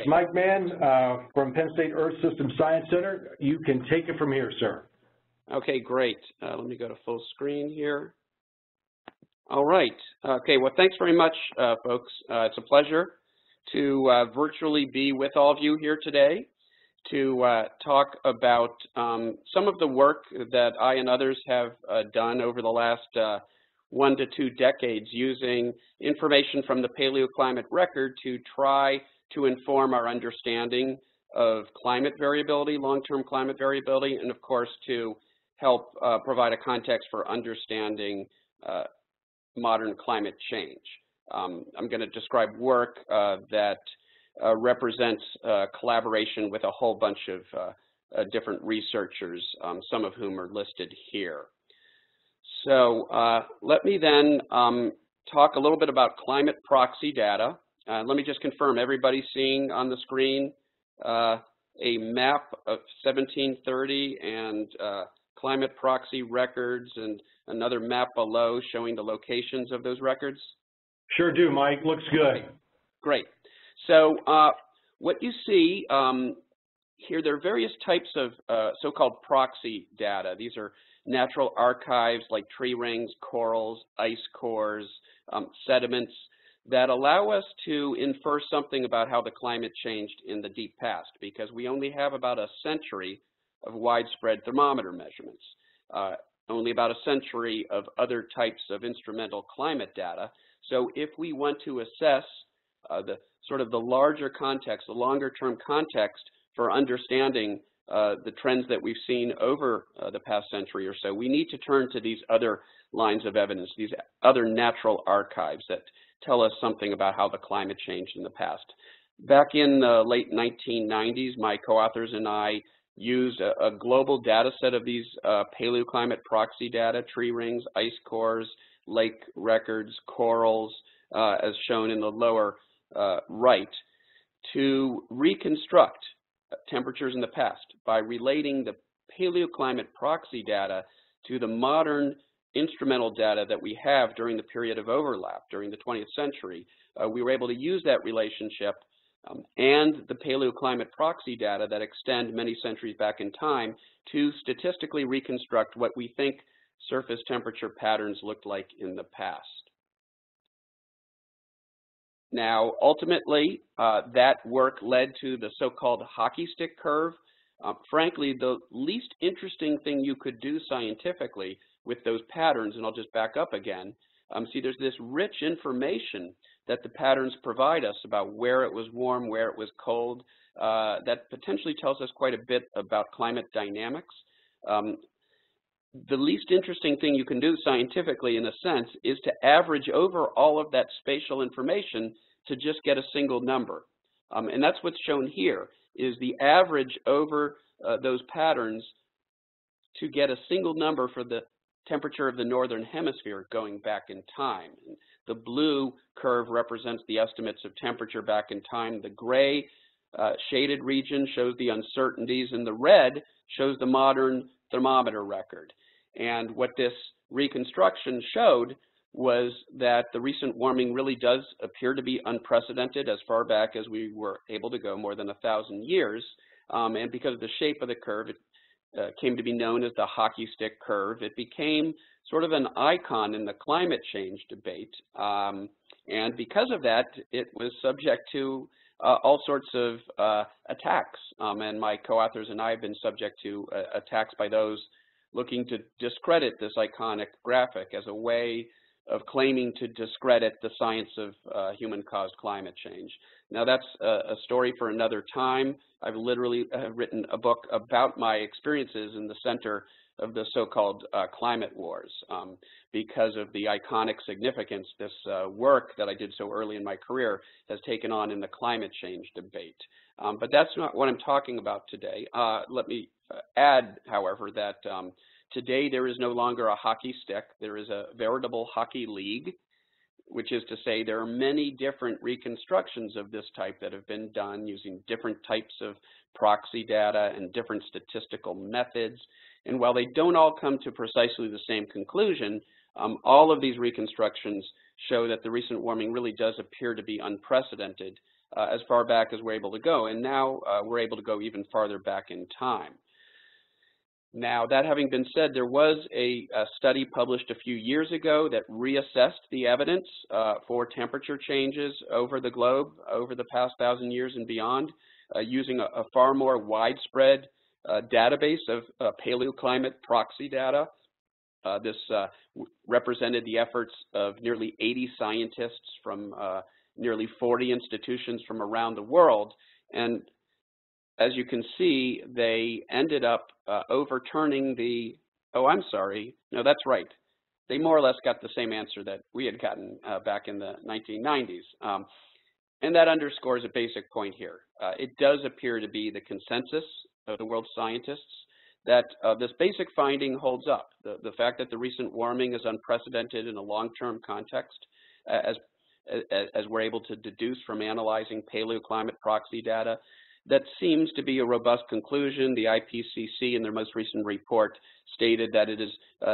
Mike Mann from Penn State Earth System Science Center. You can take it from here, sir. Okay, great. Let me go to full screen here. All right. Okay, well, thanks very much, folks. It's a pleasure to virtually be with all of you here today to talk about some of the work that I and others have done over the last 1 to 2 decades using information from the paleoclimate record to try to inform our understanding of climate variability, long-term climate variability, and of course to help provide a context for understanding modern climate change. I'm going to describe work that represents collaboration with a whole bunch of different researchers, some of whom are listed here. So let me then talk a little bit about climate proxy data. Let me just confirm, everybody's seeing on the screen a map of 1730 and climate proxy records and another map below showing the locations of those records? Sure do, Mike. Looks good. Okay. Great. So what you see here, there are various types of so-called proxy data. These are natural archives like tree rings, corals, ice cores, sediments that allow us to infer something about how the climate changed in the deep past, because we only have about a century of widespread thermometer measurements, only about a century of other types of instrumental climate data. So if we want to assess the larger context, the longer term context for understanding the trends that we've seen over the past century or so, we need to turn to these other lines of evidence, these other natural archives that tell us something about how the climate changed in the past. Back in the late 1990s, my co-authors and I used a global data set of these paleoclimate proxy data, tree rings, ice cores, lake records, corals, as shown in the lower right, to reconstruct temperatures in the past by relating the paleoclimate proxy data to the modern instrumental data that we have during the period of overlap during the 20th century. We were able to use that relationship and the paleoclimate proxy data that extend many centuries back in time to statistically reconstruct what we think surface temperature patterns looked like in the past. Now, ultimately, that work led to the so-called hockey stick curve. Frankly, the least interesting thing you could do scientifically with those patterns, and I'll just back up again, see there's this rich information that the patterns provide us about where it was warm, where it was cold, that potentially tells us quite a bit about climate dynamics. The least interesting thing you can do scientifically, in a sense, is to average over all of that spatial information to just get a single number. And that's what's shown here, is the average over those patterns to get a single number for the temperature of the northern hemisphere going back in time. The blue curve represents the estimates of temperature back in time. The gray shaded region shows the uncertainties, and the red shows the modern thermometer record. And what this reconstruction showed was that the recent warming really does appear to be unprecedented as far back as we were able to go, more than 1,000 years. And because of the shape of the curve, it came to be known as the hockey stick curve. It became sort of an icon in the climate change debate. And because of that, it was subject to all sorts of attacks. And my co-authors and I have been subject to attacks by those looking to discredit this iconic graphic as a way of claiming to discredit the science of human-caused climate change. Now, that's a story for another time. I've literally written a book about my experiences in the center of the so-called climate wars because of the iconic significance this work that I did so early in my career has taken on in the climate change debate. But that's not what I'm talking about today. Let me add, however, that today there is no longer a hockey stick. There is a veritable hockey league, which is to say there are many different reconstructions of this type that have been done using different types of proxy data and different statistical methods. And while they don't all come to precisely the same conclusion, all of these reconstructions show that the recent warming really does appear to be unprecedented as far back as we're able to go. And now we're able to go even farther back in time. Now, that having been said, there was a study published a few years ago that reassessed the evidence for temperature changes over the globe over the past 1,000 years and beyond, using a far more widespread database of paleoclimate proxy data. This represented the efforts of nearly 80 scientists from nearly 40 institutions from around the world. And as you can see, they ended up overturning the, oh, I'm sorry, no, that's right. They more or less got the same answer that we had gotten back in the 1990s. And that underscores a basic point here. It does appear to be the consensus of the world's scientists that this basic finding holds up. The fact that the recent warming is unprecedented in a long-term context, as we're able to deduce from analyzing paleoclimate proxy data, that seems to be a robust conclusion. The IPCC, in their most recent report, stated that it is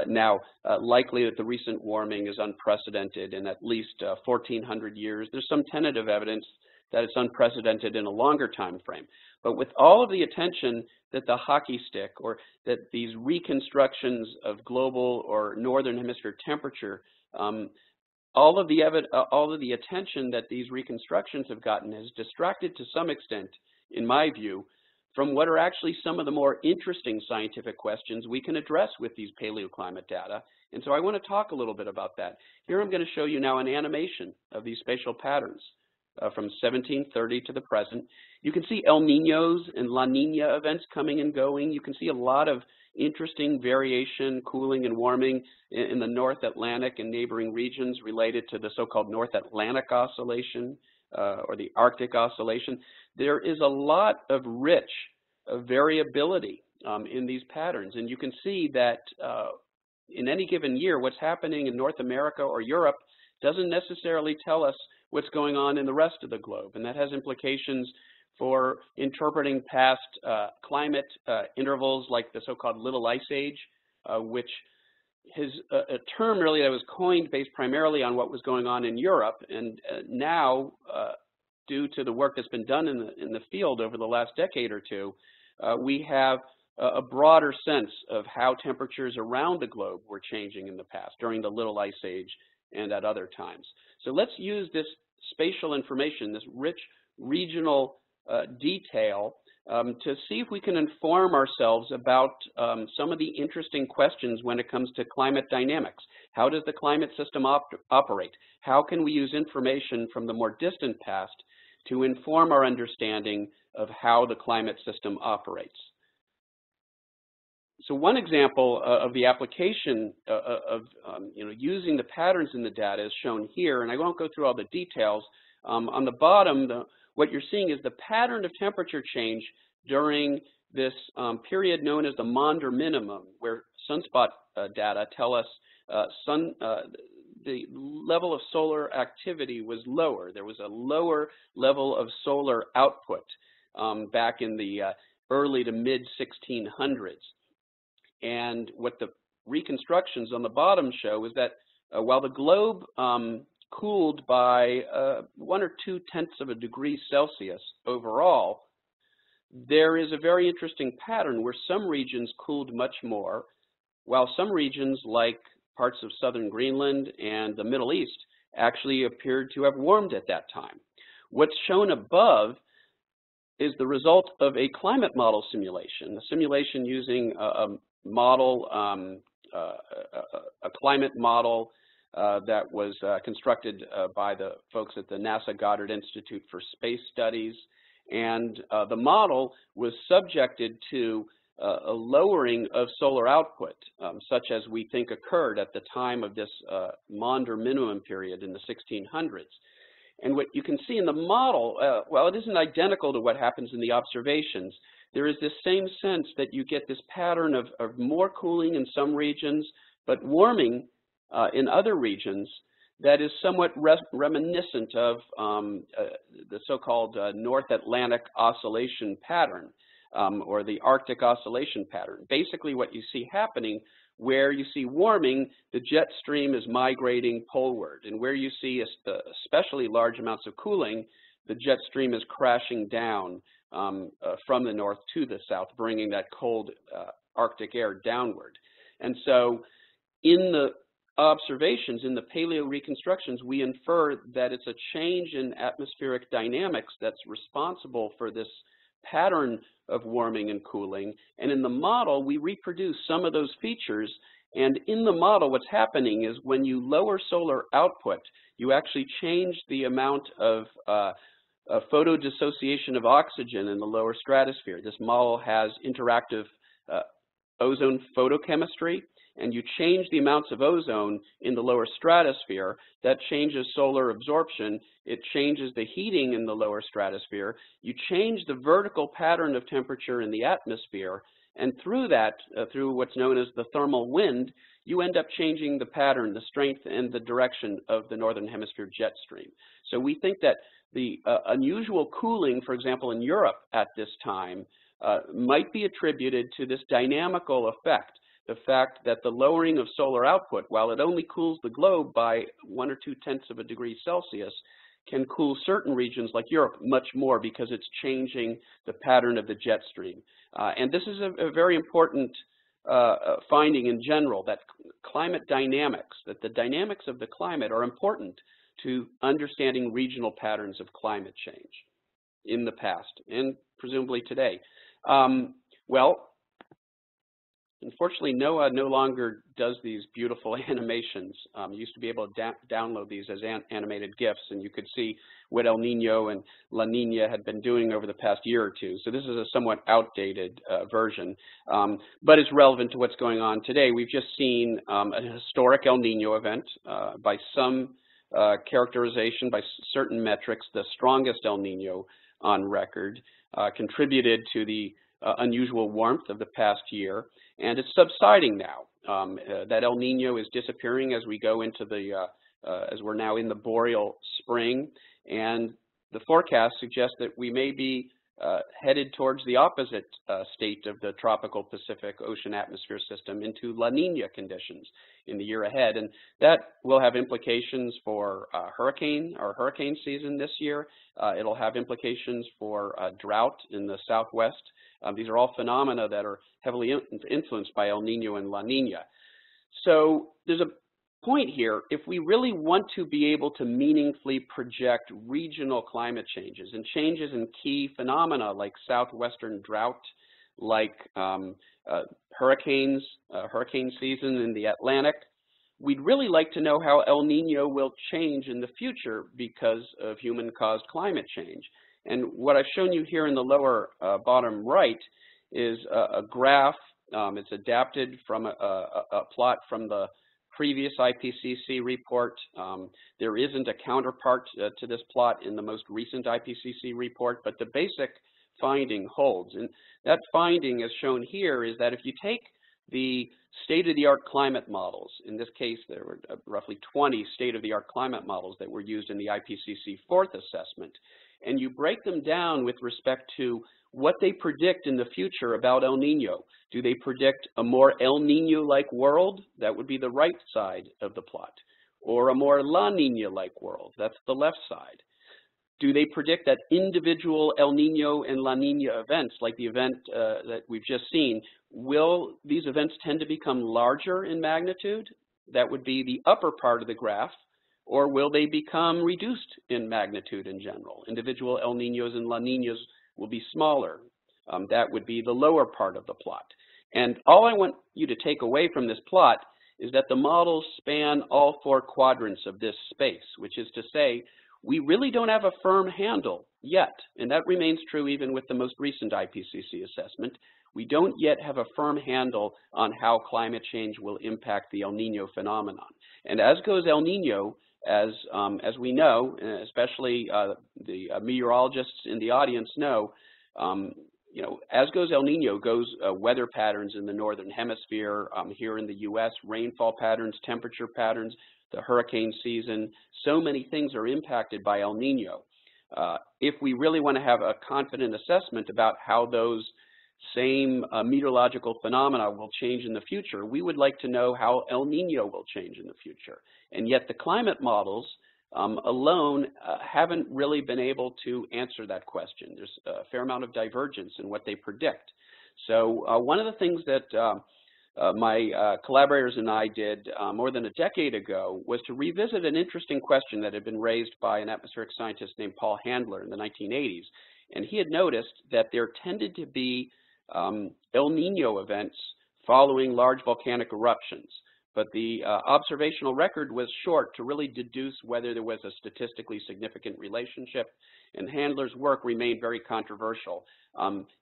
now likely that the recent warming is unprecedented in at least 1,400 years. There's some tentative evidence that it's unprecedented in a longer time frame. But with all of the attention that the hockey stick, or that these reconstructions of global or northern hemisphere temperature, all of the attention that these reconstructions have gotten has distracted to some extent, in my view, from what are actually some of the more interesting scientific questions we can address with these paleoclimate data. And so I want to talk a little bit about that. Here I'm going to show you now an animation of these spatial patterns from 1730 to the present. You can see El Niños and La Niña events coming and going. You can see a lot of interesting variation, cooling and warming in the North Atlantic and neighboring regions related to the so-called North Atlantic Oscillation or the Arctic Oscillation. There is a lot of rich variability in these patterns, and you can see that in any given year, what's happening in North America or Europe doesn't necessarily tell us what's going on in the rest of the globe, and that has implications for interpreting past climate intervals like the so-called Little Ice Age, which is a term really that was coined based primarily on what was going on in Europe, and now due to the work that's been done in the field over the last decade or two, we have a broader sense of how temperatures around the globe were changing in the past during the Little Ice Age and at other times. So let's use this spatial information, this rich regional detail, to see if we can inform ourselves about some of the interesting questions when it comes to climate dynamics. How does the climate system operate? How can we use information from the more distant past to inform our understanding of how the climate system operates? So one example of the application of using the patterns in the data is shown here, and I won't go through all the details. On the bottom, what you're seeing is the pattern of temperature change during this period known as the Maunder minimum, where sunspot data tell us the level of solar activity was lower. There was a lower level of solar output back in the early to mid-1600s. And what the reconstructions on the bottom show is that while the globe cooled by 1 or 2 tenths of a degree Celsius overall, there is a very interesting pattern where some regions cooled much more, while some regions, like parts of southern Greenland and the Middle East, actually appeared to have warmed at that time. What's shown above is the result of a climate model simulation, a simulation using a model, a climate model that was constructed by the folks at the NASA Goddard Institute for Space Studies. And the model was subjected to a lowering of solar output, such as we think occurred at the time of this Maunder minimum period in the 1600s. And what you can see in the model, well, it isn't identical to what happens in the observations. There is this same sense that you get this pattern of more cooling in some regions, but warming in other regions that is somewhat reminiscent of the so-called North Atlantic Oscillation pattern, or the Arctic Oscillation pattern. Basically what you see happening, where you see warming, the jet stream is migrating poleward, and where you see especially large amounts of cooling, the jet stream is crashing down from the north to the south, bringing that cold Arctic air downward. And so in the observations, in the paleo reconstructions, we infer that it's a change in atmospheric dynamics that's responsible for this pattern of warming and cooling. And in the model, we reproduce some of those features. And in the model, what's happening is when you lower solar output, you actually change the amount of photodissociation of oxygen in the lower stratosphere. This model has interactive ozone photochemistry, and you change the amounts of ozone in the lower stratosphere. That changes solar absorption. It changes the heating in the lower stratosphere. You change the vertical pattern of temperature in the atmosphere, and through that, through what's known as the thermal wind, you end up changing the pattern, the strength, and the direction of the northern hemisphere jet stream. So we think that the unusual cooling, for example, in Europe at this time, might be attributed to this dynamical effect. The fact that the lowering of solar output, while it only cools the globe by 1 or 2/10 of a degree Celsius, can cool certain regions like Europe much more because it's changing the pattern of the jet stream. And this is a very important finding in general, that climate dynamics, that the dynamics of the climate are important to understanding regional patterns of climate change in the past and presumably today. Well, unfortunately, NOAA no longer does these beautiful animations. You used to be able to download these as animated GIFs, and you could see what El Nino and La Nina had been doing over the past year or two. So this is a somewhat outdated version, but it's relevant to what's going on today. We've just seen a historic El Nino event by some characterization, by certain metrics, the strongest El Nino on record, contributed to the unusual warmth of the past year, and it's subsiding now. That El Nino is disappearing as we go into the, as we're now in the boreal spring, and the forecast suggests that we may be headed towards the opposite state of the tropical Pacific Ocean atmosphere system into La Nina conditions in the year ahead. And that will have implications for hurricane season this year. It'll have implications for drought in the Southwest. These are all phenomena that are heavily influenced by El Nino and La Nina. So there's a point here. If we really want to be able to meaningfully project regional climate changes and changes in key phenomena like southwestern drought, like hurricane season in the Atlantic, we'd really like to know how El Nino will change in the future because of human-caused climate change. And what I've shown you here in the lower bottom right is a graph. It's adapted from a plot from the previous IPCC report. There isn't a counterpart to this plot in the most recent IPCC report, but the basic finding holds. And that finding, as shown here, is that if you take the state-of-the-art climate models, in this case there were roughly 20 state-of-the-art climate models that were used in the IPCC fourth assessment, and you break them down with respect to what they predict in the future about El Nino. Do they predict a more El Nino-like world? That would be the right side of the plot. Or a more La Nina-like world? That's the left side. Do they predict that individual El Nino and La Nina events, like the event that we've just seen, will these events tend to become larger in magnitude? That would be the upper part of the graph. Or will they become reduced in magnitude in general? Individual El Ninos and La Ninas will be smaller. That would be the lower part of the plot. And all I want you to take away from this plot is that the models span all four quadrants of this space, which is to say, we really don't have a firm handle yet, and that remains true even with the most recent IPCC assessment. We don't yet have a firm handle on how climate change will impact the El Nino phenomenon. And as goes El Nino, as we know, especially the meteorologists in the audience know, as goes El Nino, goes weather patterns in the northern hemisphere, here in the U.S., rainfall patterns, temperature patterns, the hurricane season. So many things are impacted by El Nino. If we really want to have a confident assessment about how those same meteorological phenomena will change in the future, we would like to know how El Nino will change in the future. And yet the climate models alone haven't really been able to answer that question. There's a fair amount of divergence in what they predict. So one of the things that my collaborators and I did more than a decade ago was to revisit an interesting question that had been raised by an atmospheric scientist named Paul Handler in the 1980s. And he had noticed that there tended to be El Nino events following large volcanic eruptions. But the observational record was short to really deduce whether there was a statistically significant relationship, and Handler's work remained very controversial,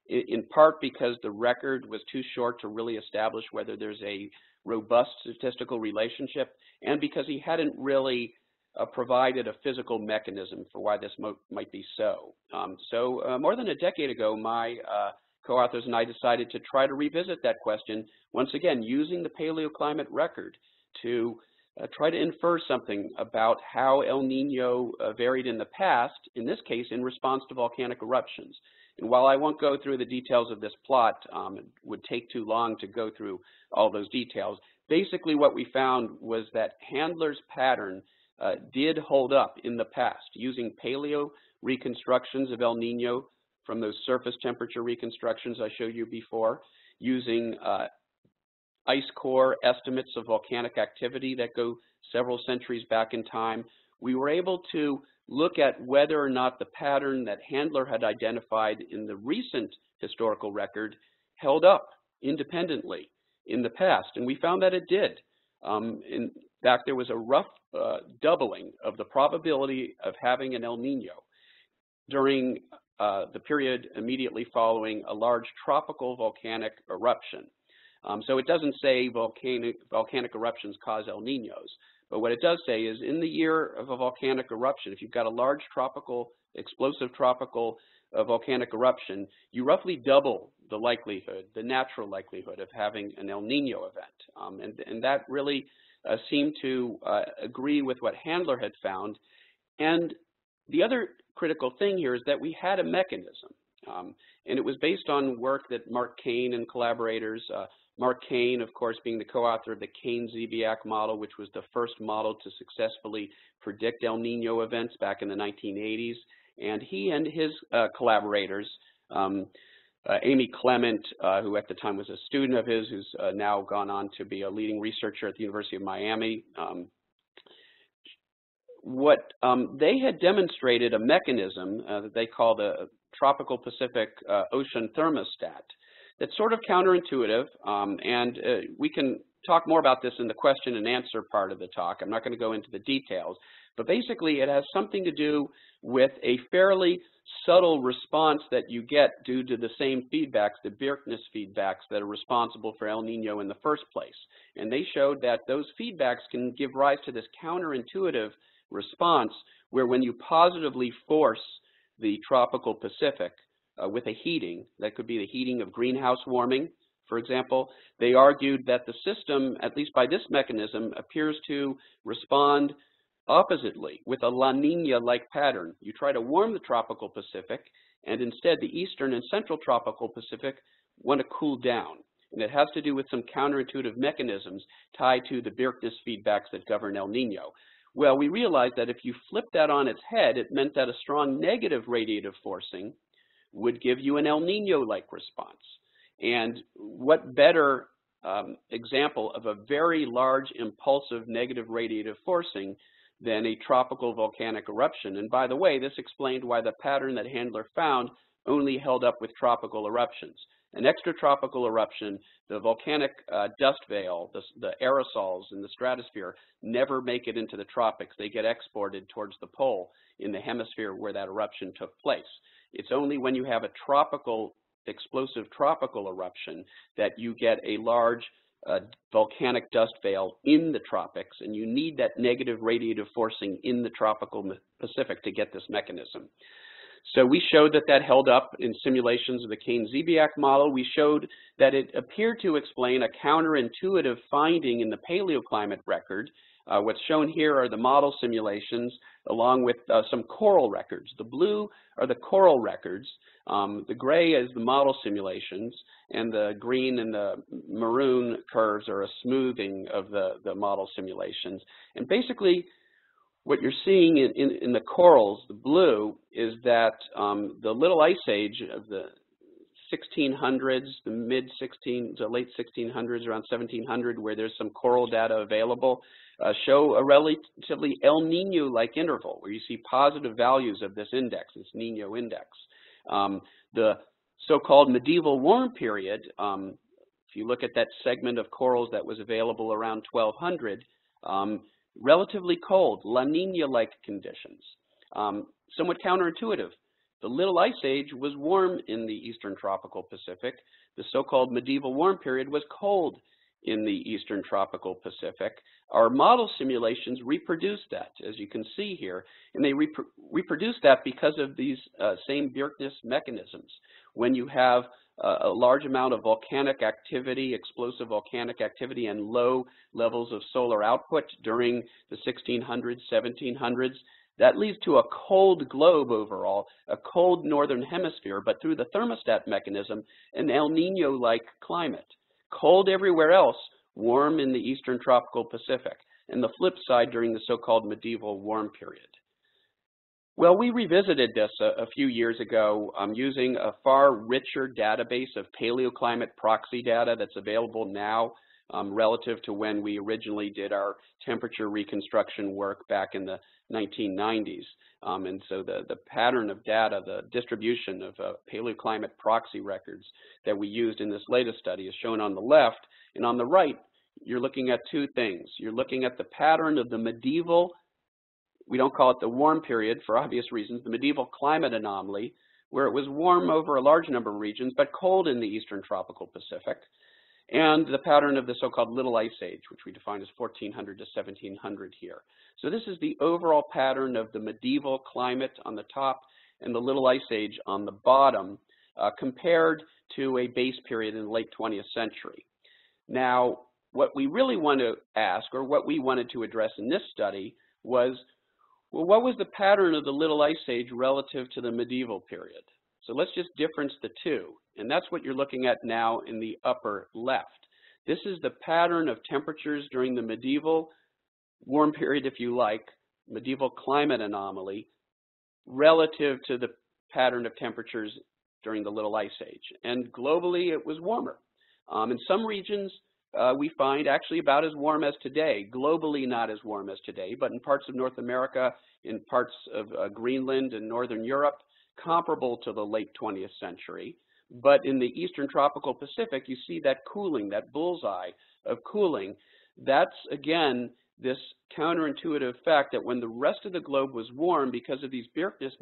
in part because the record was too short to really establish whether there's a robust statistical relationship, and because he hadn't really provided a physical mechanism for why this might be so. More than a decade ago, my co-authors and I decided to try to revisit that question, once again, using the paleoclimate record to try to infer something about how El Nino varied in the past, in this case, in response to volcanic eruptions. And while I won't go through the details of this plot, it would take too long to go through all those details. Basically, what we found was that Handler's pattern did hold up in the past, using paleo reconstructions of El Nino from those surface temperature reconstructions I showed you before, using ice core estimates of volcanic activity that go several centuries back in time. We were able to look at whether or not the pattern that Handler had identified in the recent historical record held up independently in the past, and we found that it did. In fact, there was a rough doubling of the probability of having an El Nino during the period immediately following a large tropical volcanic eruption. So it doesn't say volcanic eruptions cause El Ninos, but what it does say is in the year of a volcanic eruption, if you've got a large tropical, explosive tropical volcanic eruption, you roughly double the likelihood, the natural likelihood of having an El Nino event. And that really seemed to agree with what Handler had found. And the other critical thing here is that we had a mechanism, and it was based on work that Mark Kane and collaborators, Mark Kane, of course, being the co-author of the Kane-Zibiak model, which was the first model to successfully predict El Nino events back in the 1980s, and he and his collaborators, Amy Clement, who at the time was a student of his, who's now gone on to be a leading researcher at the University of Miami, they had demonstrated a mechanism that they call the Tropical Pacific Ocean Thermostat that's sort of counterintuitive, and we can talk more about this in the question and answer part of the talk. I'm not going to go into the details, but basically it has something to do with a fairly subtle response that you get due to the same feedbacks, the Birkness feedbacks that are responsible for El Nino in the first place. And they showed that those feedbacks can give rise to this counterintuitive response where when you positively force the tropical Pacific with a heating, that could be the heating of greenhouse warming, for example, they argued that the system, at least by this mechanism, appears to respond oppositely with a La Nina-like pattern. You try to warm the tropical Pacific, and instead the eastern and central tropical Pacific want to cool down. And it has to do with some counterintuitive mechanisms tied to the Birkness feedbacks that govern El Nino. Well, we realized that if you flip that on its head, it meant that a strong negative radiative forcing would give you an El Nino-like response. And what better example of a very large impulsive negative radiative forcing than a tropical volcanic eruption? And by the way, this explained why the pattern that Handler found only held up with tropical eruptions. An extratropical eruption, the volcanic dust veil, the aerosols in the stratosphere never make it into the tropics. They get exported towards the pole in the hemisphere where that eruption took place. It's only when you have a tropical, explosive tropical eruption that you get a large volcanic dust veil in the tropics, and you need that negative radiative forcing in the tropical Pacific to get this mechanism. So we showed that that held up in simulations of the Kane-Zibiak model. We showed that it appeared to explain a counterintuitive finding in the paleoclimate record. What's shown here are the model simulations along with some coral records. The blue are the coral records. The gray is the model simulations, and the green and the maroon curves are a smoothing of the model simulations. And basically, what you're seeing in the corals, the blue, is that the Little Ice Age of the 1600s, the late 1600s, around 1700, where there's some coral data available, show a relatively El Nino-like interval, where you see positive values of this index, this Nino index. The so-called medieval warm period, if you look at that segment of corals that was available around 1200, relatively cold, La Nina-like conditions. Somewhat counterintuitive. The Little Ice Age was warm in the eastern tropical Pacific. The so-called medieval warm period was cold in the eastern tropical Pacific. Our model simulations reproduce that, as you can see here, and they reproduce that because of these same Birkness mechanisms. When you have a large amount of volcanic activity, explosive volcanic activity, and low levels of solar output during the 1600s, 1700s, that leads to a cold globe overall, a cold northern hemisphere, but through the thermostat mechanism, an El Nino-like climate. Cold everywhere else, warm in the eastern tropical Pacific, and the flip side during the so-called medieval warm period. Well, we revisited this a few years ago using a far richer database of paleoclimate proxy data that's available now relative to when we originally did our temperature reconstruction work back in the 1990s. And so the pattern of data, the distribution of paleoclimate proxy records that we used in this latest study is shown on the left. And on the right, you're looking at two things. You're looking at the pattern of the medieval, we don't call it the warm period for obvious reasons, the medieval climate anomaly, where it was warm over a large number of regions, but cold in the eastern tropical Pacific, and the pattern of the so-called Little Ice Age, which we define as 1400 to 1700 here. So this is the overall pattern of the medieval climate on the top and the Little Ice Age on the bottom, compared to a base period in the late 20th century. Now, what we really want to ask, or what we wanted to address in this study, was, well, what was the pattern of the Little Ice Age relative to the medieval period? So let's just difference the two, and that's what you're looking at now in the upper left. This is the pattern of temperatures during the medieval warm period, if you like, medieval climate anomaly, relative to the pattern of temperatures during the Little Ice Age. And globally, it was warmer. In some regions, we find actually about as warm as today. Globally, not as warm as today, but in parts of North America, in parts of Greenland and Northern Europe, comparable to the late 20th century. But in the eastern tropical Pacific, you see that cooling, that bullseye of cooling. That's, again, this counterintuitive fact that when the rest of the globe was warm because of these Birkness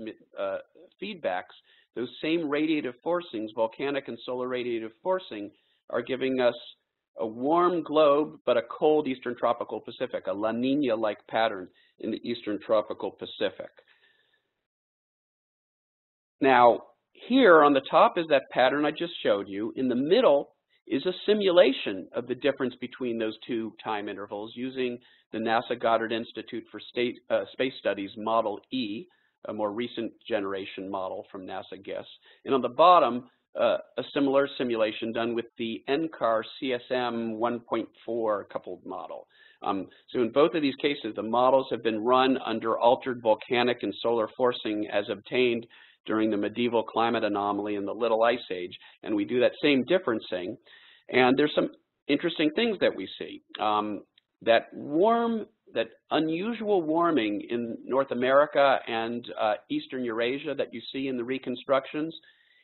feedbacks, those same radiative forcings, volcanic and solar radiative forcing, are giving us a warm globe, but a cold eastern tropical Pacific, a La Nina-like pattern in the eastern tropical Pacific. Now, here on the top is that pattern I just showed you. In the middle is a simulation of the difference between those two time intervals using the NASA Goddard Institute for Space Studies Model E, a more recent generation model from NASA GISS. And on the bottom, a similar simulation done with the NCAR CSM 1.4 coupled model. So in both of these cases, the models have been run under altered volcanic and solar forcing as obtained during the medieval climate anomaly in the Little Ice Age, and we do that same differencing. And there's some interesting things that we see. That unusual warming in North America and Eastern Eurasia that you see in the reconstructions,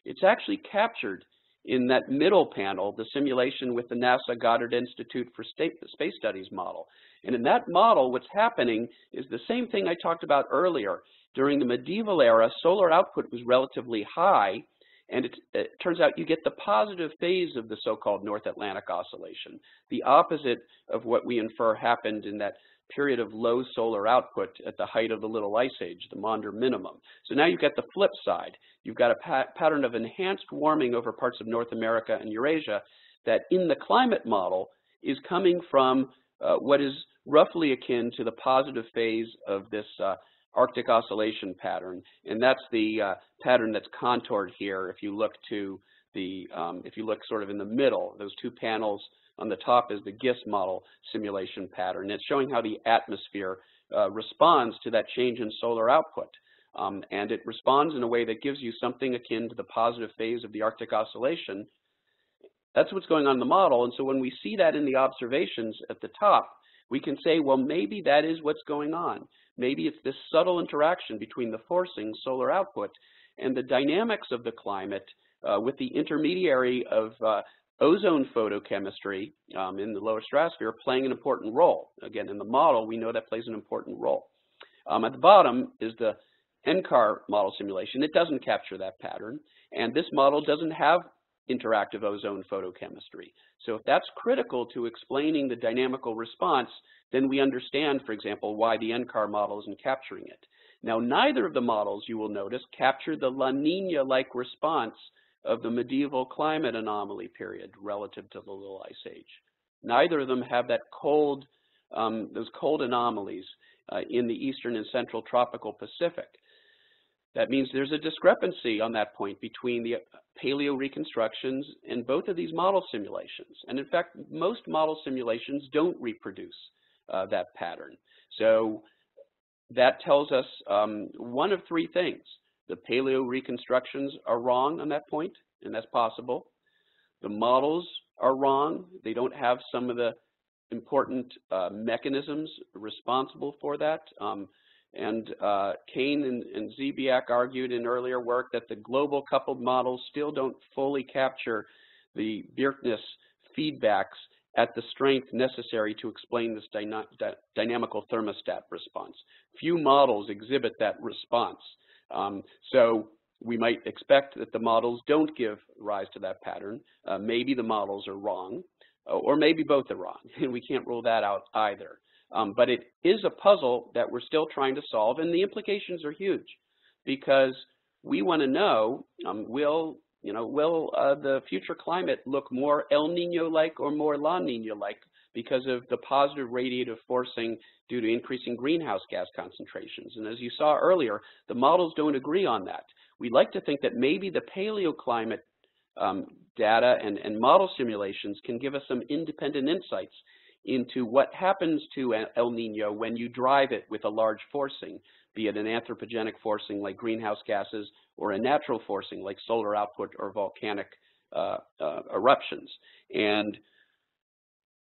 it's actually captured in that middle panel, the simulation with the NASA Goddard Institute for Space Studies model. And in that model, what's happening is the same thing I talked about earlier. During the medieval era, solar output was relatively high, and it turns out you get the positive phase of the so-called North Atlantic oscillation, the opposite of what we infer happened in that period of low solar output at the height of the Little Ice Age, the Maunder minimum. So now you've got the flip side. You've got a pattern of enhanced warming over parts of North America and Eurasia that in the climate model is coming from what is roughly akin to the positive phase of this Arctic oscillation pattern, and that's the pattern that's contoured here. If you look to the, if you look sort of in the middle, those two panels on the top is the GISS model simulation pattern. It's showing how the atmosphere responds to that change in solar output. And it responds in a way that gives you something akin to the positive phase of the Arctic Oscillation. That's what's going on in the model. And so when we see that in the observations at the top, we can say, well, maybe that is what's going on. Maybe it's this subtle interaction between the forcing, solar output, and the dynamics of the climate with the intermediary of ozone photochemistry in the lower stratosphere playing an important role. Again, in the model, we know that plays an important role. At the bottom is the NCAR model simulation. It doesn't capture that pattern, and this model doesn't have interactive ozone photochemistry. So if that's critical to explaining the dynamical response, then we understand, for example, why the NCAR model isn't capturing it. Now, neither of the models, you will notice, capture the La Nina-like response of the medieval climate anomaly period relative to the Little Ice Age. Neither of them have that cold, those cold anomalies in the eastern and central tropical Pacific. That means there's a discrepancy on that point between the paleo reconstructions and both of these model simulations. And in fact, most model simulations don't reproduce that pattern. So that tells us one of three things. The paleo reconstructions are wrong on that point, and that's possible. The models are wrong. They don't have some of the important mechanisms responsible for that. And Kane and Zbiak argued in earlier work that the global coupled models still don't fully capture the Birkness feedbacks at the strength necessary to explain this dynamical thermostat response. Few models exhibit that response. So we might expect that the models don't give rise to that pattern. Maybe the models are wrong, or maybe both are wrong, and we can't rule that out either. But it is a puzzle that we're still trying to solve, and the implications are huge because we want to know, will the future climate look more El Nino-like or more La Nina-like because of the positive radiative forcing due to increasing greenhouse gas concentrations? And as you saw earlier, the models don't agree on that. We'd like to think that maybe the paleoclimate data and model simulations can give us some independent insights into what happens to El Nino when you drive it with a large forcing, be it an anthropogenic forcing like greenhouse gases or a natural forcing like solar output or volcanic eruptions. And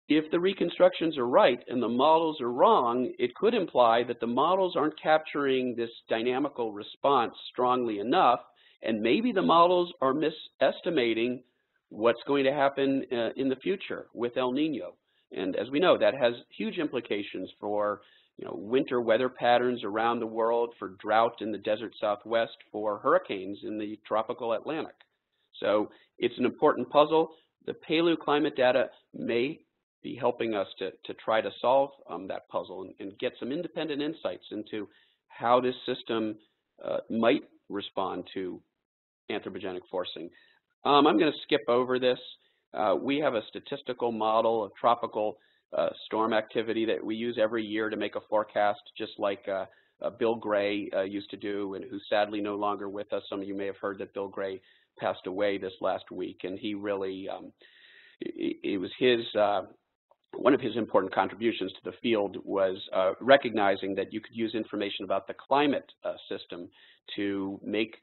if the reconstructions are right and the models are wrong, it could imply that the models aren't capturing this dynamical response strongly enough, and maybe the models are misestimating what's going to happen in the future with El Nino. And as we know, that has huge implications for winter weather patterns around the world, for drought in the desert Southwest, for hurricanes in the tropical Atlantic. So it's an important puzzle. The paleoclimate data may be helping us to try to solve that puzzle and get some independent insights into how this system might respond to anthropogenic forcing. I'm going to skip over this. We have a statistical model of tropical storm activity that we use every year to make a forecast, just like Bill Gray used to do, and who's sadly no longer with us. Some of you may have heard that Bill Gray passed away this last week, and he really, it was his, one of his important contributions to the field was recognizing that you could use information about the climate system to make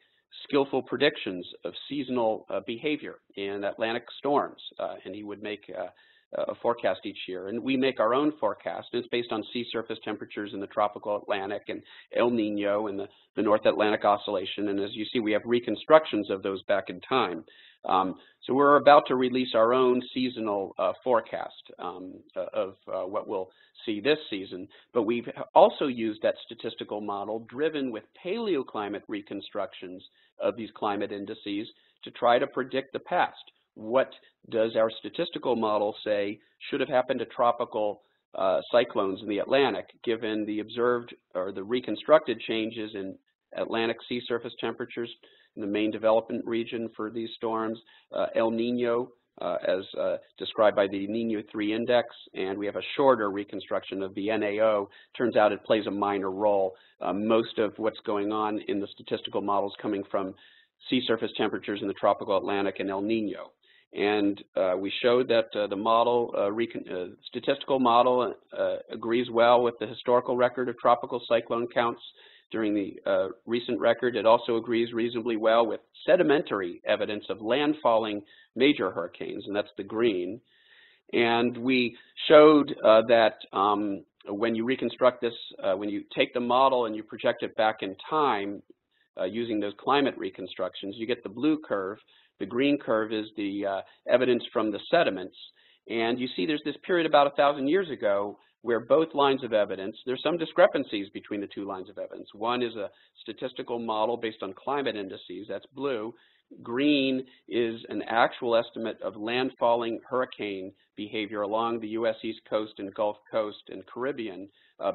skillful predictions of seasonal behavior in Atlantic storms, and he would make a forecast each year. And we make our own forecast, and it's based on sea surface temperatures in the tropical Atlantic and El Nino and the North Atlantic Oscillation, and as you see, we have reconstructions of those back in time. So we're about to release our own seasonal forecast of what we'll see this season, but we've also used that statistical model driven with paleoclimate reconstructions of these climate indices to try to predict the past. What does our statistical model say should have happened to tropical cyclones in the Atlantic, given the observed or the reconstructed changes in Atlantic sea surface temperatures in the main development region for these storms, El Nino as described by the Nino 3 index, and we have a shorter reconstruction of the NAO. Turns out it plays a minor role. Most of what's going on in the statistical models coming from sea surface temperatures in the tropical Atlantic and El Nino. And we showed that the model, statistical model, agrees well with the historical record of tropical cyclone counts during the recent record. It also agrees reasonably well with sedimentary evidence of landfalling major hurricanes, and that's the green. And we showed that when you reconstruct this, when you take the model and you project it back in time using those climate reconstructions, you get the blue curve. The green curve is the evidence from the sediments. And you see there's this period about 1,000 years ago where both lines of evidence, there's some discrepancies between the two lines of evidence. One is a statistical model based on climate indices, that's blue. Green is an actual estimate of landfalling hurricane behavior along the U.S. East Coast and Gulf Coast and Caribbean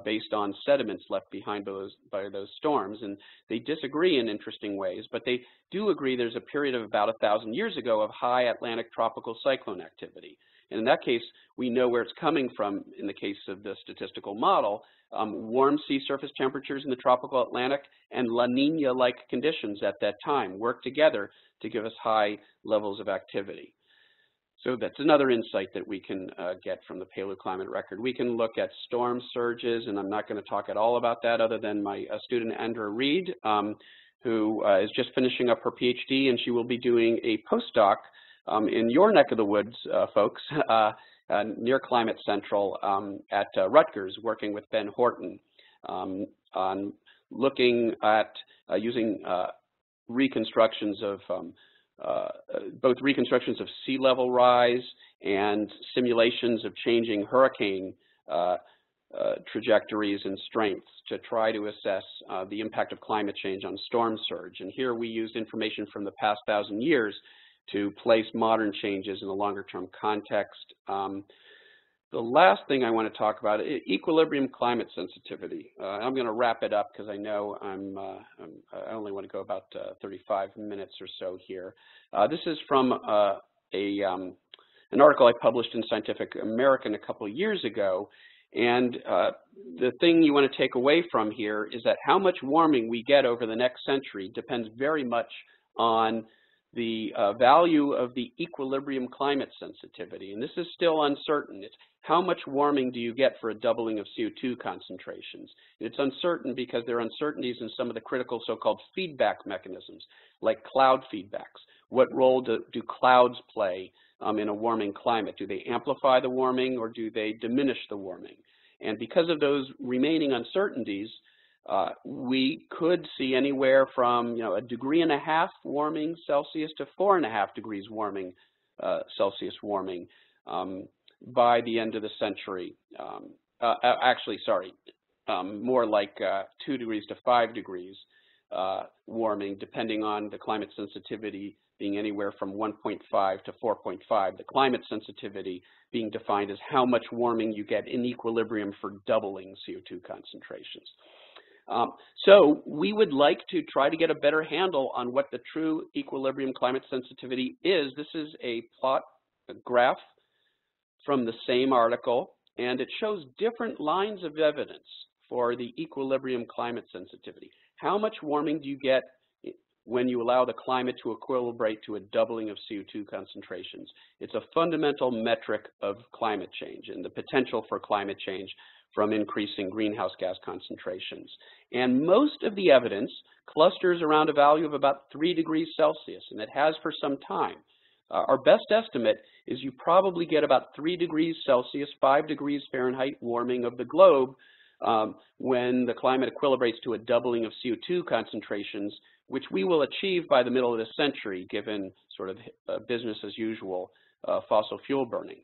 based on sediments left behind by those storms. And they disagree in interesting ways, but they do agree there's a period of about 1,000 years ago of high Atlantic tropical cyclone activity. And in that case, we know where it's coming from in the case of the statistical model. Warm sea surface temperatures in the tropical Atlantic and La Nina-like conditions at that time work together to give us high levels of activity. So that's another insight that we can get from the paleoclimate record. We can look at storm surges, and I'm not going to talk at all about that other than my student Andrea Reed, who is just finishing up her PhD, and she will be doing a postdoc in your neck of the woods, folks, near Climate Central at Rutgers, working with Ben Horton on looking at using reconstructions of both reconstructions of sea level rise and simulations of changing hurricane trajectories and strengths to try to assess the impact of climate change on storm surge. And here we used information from the past 1,000 years to place modern changes in a longer-term context. The last thing I want to talk about is equilibrium climate sensitivity. I'm going to wrap it up because I know I only want to go about 35 minutes or so here. This is from an article I published in Scientific American a couple of years ago. And the thing you want to take away from here is that how much warming we get over the next century depends very much on the value of the equilibrium climate sensitivity. And this is still uncertain. It's how much warming do you get for a doubling of CO2 concentrations? It's uncertain because there are uncertainties in some of the critical so-called feedback mechanisms, like cloud feedbacks. What role do clouds play in a warming climate? Do they amplify the warming or do they diminish the warming? And because of those remaining uncertainties, we could see anywhere from 1.5 degrees warming Celsius to 4.5 degrees warming Celsius warming by the end of the century. Actually, sorry, more like 2 degrees to 5 degrees warming, depending on the climate sensitivity being anywhere from 1.5 to 4.5. The climate sensitivity being defined as how much warming you get in equilibrium for doubling CO2 concentrations. So we would like to try to get a better handle on what the true equilibrium climate sensitivity is. This is a graph from the same article, and it shows different lines of evidence for the equilibrium climate sensitivity. How much warming do you get when you allow the climate to equilibrate to a doubling of CO2 concentrations? It's a fundamental metric of climate change and the potential for climate change from increasing greenhouse gas concentrations. And most of the evidence clusters around a value of about 3 degrees Celsius, and it has for some time. Our best estimate is you probably get about 3 degrees Celsius, 5 degrees Fahrenheit warming of the globe when the climate equilibrates to a doubling of CO2 concentrations, which we will achieve by the middle of this century, given sort of business as usual fossil fuel burning.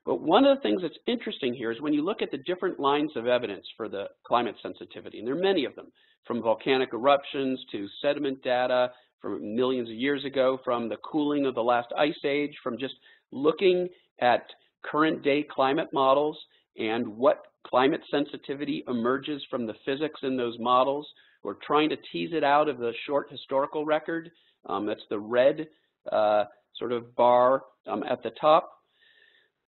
But one of the things that's interesting here is when you look at the different lines of evidence for the climate sensitivity, and there are many of them, from volcanic eruptions to sediment data from millions of years ago, from the cooling of the last ice age, from just looking at current day climate models and what climate sensitivity emerges from the physics in those models. We're trying to tease it out of the short historical record. That's the red sort of bar at the top.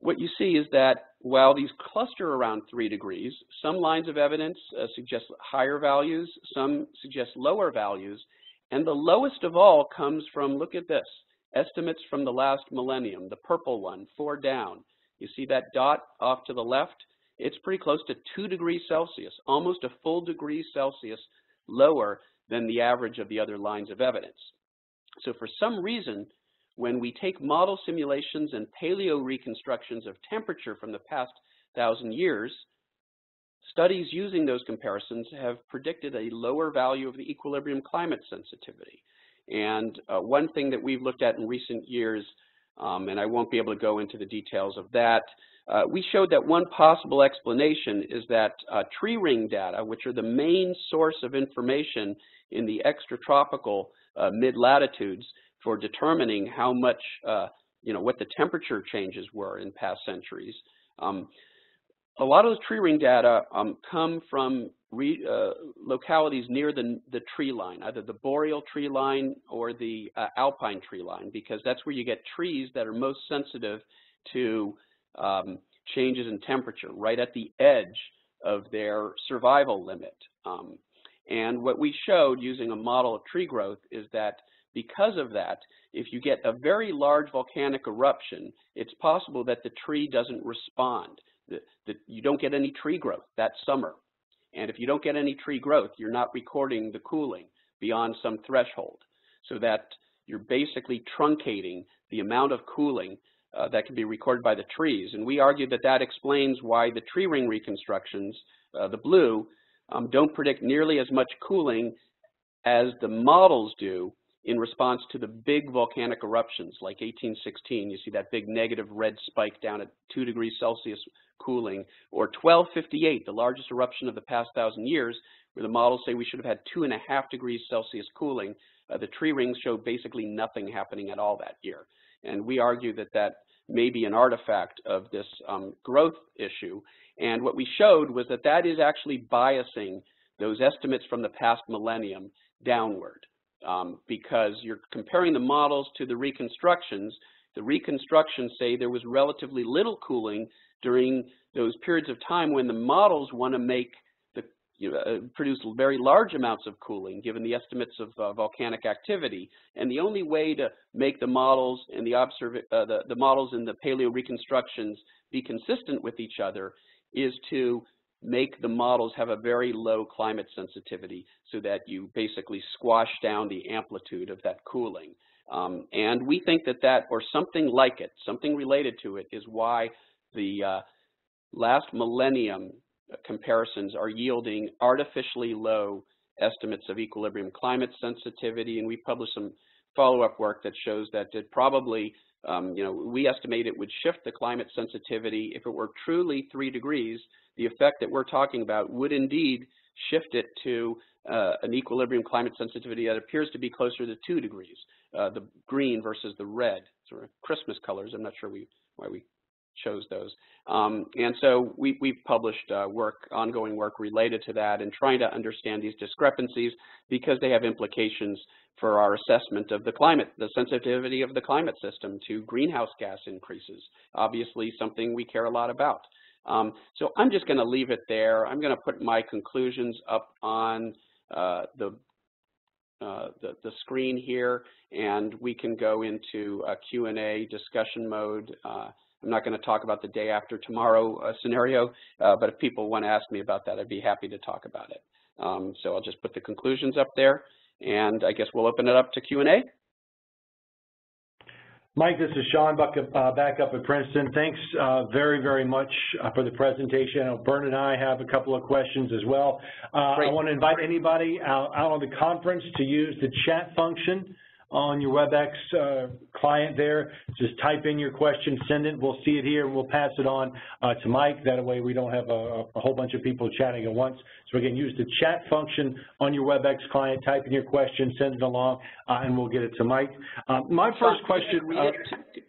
What you see is that while these cluster around 3 degrees, some lines of evidence suggest higher values, some suggest lower values, and the lowest of all comes from, look at this, estimates from the last millennium, the purple one, 4 down. You see that dot off to the left? It's pretty close to 2 degrees Celsius, almost a full degree Celsius lower than the average of the other lines of evidence. So for some reason, when we take model simulations and paleo reconstructions of temperature from the past 1,000 years, studies using those comparisons have predicted a lower value of the equilibrium climate sensitivity. And one thing that we've looked at in recent years, and I won't be able to go into the details of that, we showed that one possible explanation is that tree ring data, which are the main source of information in the extratropical mid-latitudes for determining how much, what the temperature changes were in past centuries. A lot of those tree ring data come from localities near the tree line, either the boreal tree line or the alpine tree line, because that's where you get trees that are most sensitive to changes in temperature, right at the edge of their survival limit. And what we showed using a model of tree growth is that because of that, if you get a very large volcanic eruption, it's possible that the tree doesn't respond, that you don't get any tree growth that summer. And if you don't get any tree growth, you're not recording the cooling beyond some threshold, so that you're basically truncating the amount of cooling that can be recorded by the trees. And we argue that that explains why the tree ring reconstructions, the blue, don't predict nearly as much cooling as the models do in response to the big volcanic eruptions like 1816. You see that big negative red spike down at 2 degrees Celsius cooling, or 1258, the largest eruption of the past 1,000 years, where the models say we should have had 2.5 degrees Celsius cooling. The tree rings show basically nothing happening at all that year. And we argue that that may be an artifact of this growth issue. And what we showed was that that is actually biasing those estimates from the past millennium downward, because you're comparing the models to the reconstructions. The reconstructions say there was relatively little cooling during those periods of time when the models want to make produce very large amounts of cooling given the estimates of volcanic activity. And the only way to make the models and the models in the paleo reconstructions be consistent with each other is to make the models have a very low climate sensitivity, so that you basically squash down the amplitude of that cooling. And we think that that, or something like it, something related to it, is why the last millennium comparisons are yielding artificially low estimates of equilibrium climate sensitivity. And we published some follow-up work that shows that it probably, we estimate it would shift the climate sensitivity. If it were truly 3 degrees, the effect that we're talking about would indeed shift it to an equilibrium climate sensitivity that appears to be closer to 2 degrees, the green versus the red, sort of Christmas colors. I'm not sure why we chose those. And so we've published ongoing work related to that and trying to understand these discrepancies, because they have implications for our assessment of the climate, the sensitivity of the climate system to greenhouse gas increases, obviously something we care a lot about. So I'm just going to leave it there. I'm going to put my conclusions up on the screen here, and we can go into a Q&A discussion mode. I'm not going to talk about the day after tomorrow scenario, but if people want to ask me about that, I'd be happy to talk about it. So I'll just put the conclusions up there, and I guess we'll open it up to Q&A. Mike, this is Sean back up at Princeton. Thanks very, very much for the presentation. I know Bert and I have a couple of questions as well. I want to invite anybody out on the conference to use the chat function on your WebEx client there. Just type in your question, send it, we'll see it here, and we'll pass it on to Mike. That way we don't have a whole bunch of people chatting at once. So again, use the chat function on your WebEx client, type in your question, send it along, and we'll get it to Mike. My first question...